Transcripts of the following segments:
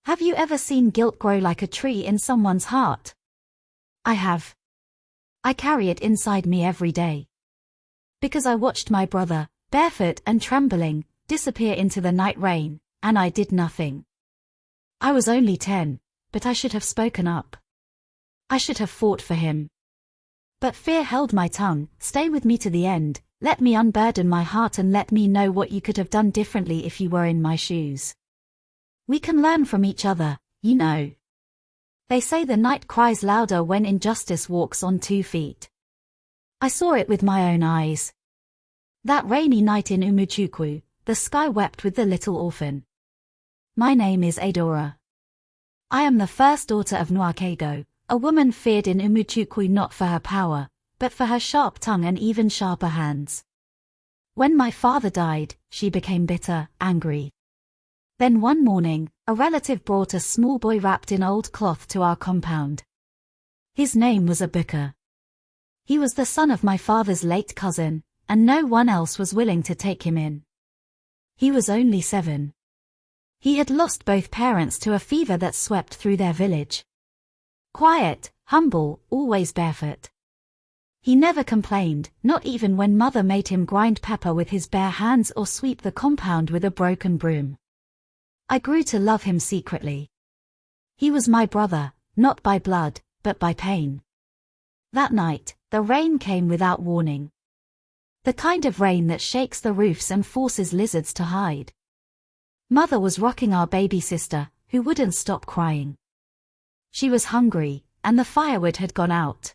Have you ever seen guilt grow like a tree in someone's heart? I have. I carry it inside me every day. Because I watched my brother, barefoot and trembling, disappear into the night rain, and I did nothing. I was only 10, but I should have spoken up. I should have fought for him. But fear held my tongue. Stay with me to the end, let me unburden my heart and let me know what you could have done differently if you were in my shoes. We can learn from each other, you know. They say the night cries louder when injustice walks on 2 feet. I saw it with my own eyes. That rainy night in Umuchukwu, the sky wept with the little orphan. My name is Adora. I am the first daughter of Nwakego, a woman feared in Umuchukwu not for her power, but for her sharp tongue and even sharper hands. When my father died, she became bitter, angry. Then one morning, a relative brought a small boy wrapped in old cloth to our compound. His name was Ebuka. He was the son of my father's late cousin, and no one else was willing to take him in. He was only 7. He had lost both parents to a fever that swept through their village. Quiet, humble, always barefoot. He never complained, not even when mother made him grind pepper with his bare hands or sweep the compound with a broken broom. I grew to love him secretly. He was my brother, not by blood, but by pain. That night, the rain came without warning. The kind of rain that shakes the roofs and forces lizards to hide. Mother was rocking our baby sister, who wouldn't stop crying. She was hungry, and the firewood had gone out.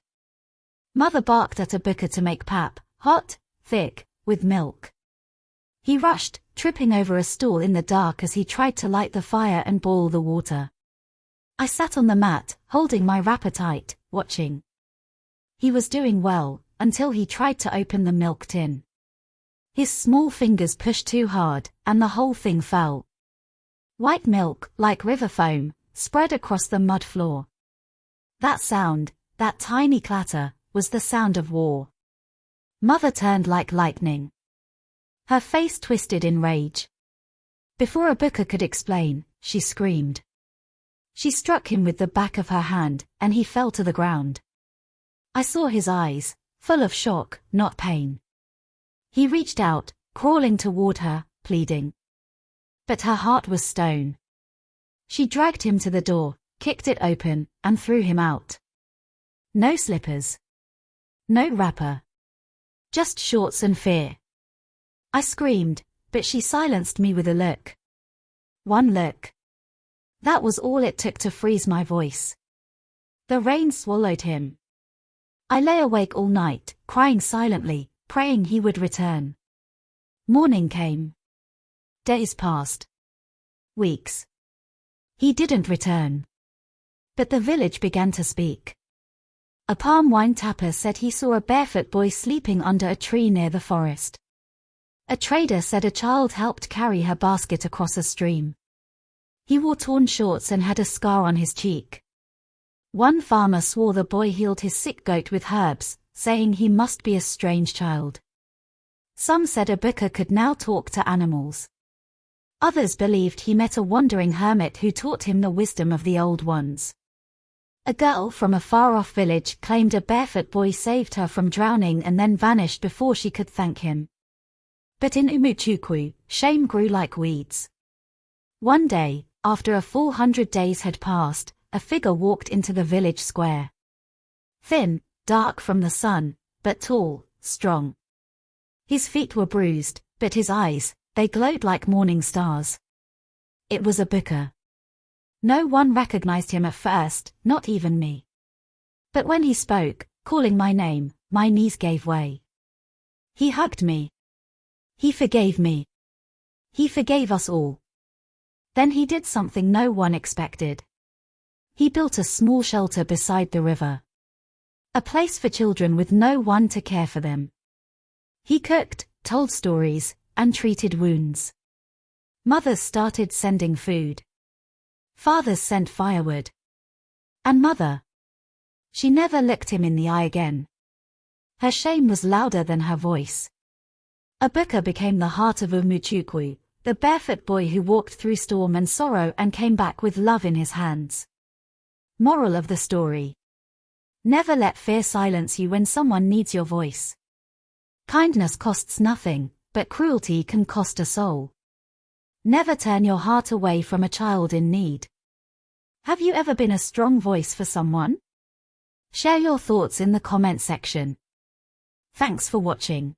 Mother barked at Ebuka to make pap, hot, thick, with milk. He rushed, tripping over a stool in the dark as he tried to light the fire and boil the water. I sat on the mat, holding my wrapper tight, watching. He was doing well, until he tried to open the milk tin. His small fingers pushed too hard, and the whole thing fell. White milk, like river foam, spread across the mud floor. That sound, that tiny clatter, was the sound of war. Mother turned like lightning. Her face twisted in rage. Before Ebuka could explain, she screamed. She struck him with the back of her hand, and he fell to the ground. I saw his eyes, full of shock, not pain. He reached out, crawling toward her, pleading. But her heart was stone. She dragged him to the door, kicked it open, and threw him out. No slippers. No wrapper. Just shorts and fear. I screamed, but she silenced me with a look. One look. That was all it took to freeze my voice. The rain swallowed him. I lay awake all night, crying silently, praying he would return. Morning came. Days passed. Weeks. He didn't return. But the village began to speak. A palm wine tapper said he saw a barefoot boy sleeping under a tree near the forest. A trader said a child helped carry her basket across a stream. He wore torn shorts and had a scar on his cheek. One farmer swore the boy healed his sick goat with herbs, saying he must be a strange child. Some said Ebuka could now talk to animals. Others believed he met a wandering hermit who taught him the wisdom of the old ones. A girl from a far-off village claimed a barefoot boy saved her from drowning and then vanished before she could thank him. But in Umuchukwu, shame grew like weeds. One day, after a full 100 days had passed, a figure walked into the village square. Thin, dark from the sun, but tall, strong. His feet were bruised, but his eyes, they glowed like morning stars. It was Ebuka. No one recognized him at first, not even me. But when he spoke, calling my name, my knees gave way. He hugged me. He forgave me. He forgave us all. Then he did something no one expected. He built a small shelter beside the river. A place for children with no one to care for them. He cooked, told stories, and treated wounds. Mothers started sending food. Fathers sent firewood. And mother. She never looked him in the eye again. Her shame was louder than her voice. Ebuka became the heart of Umuchukwu, The barefoot boy who walked through storm and sorrow and came back with love in his hands. Moral of the story. Never let fear silence you when someone needs your voice. Kindness costs nothing, but cruelty can cost a soul. Never turn your heart away from a child in need. Have you ever been a strong voice for someone? Share your thoughts in the comment section. Thanks for watching.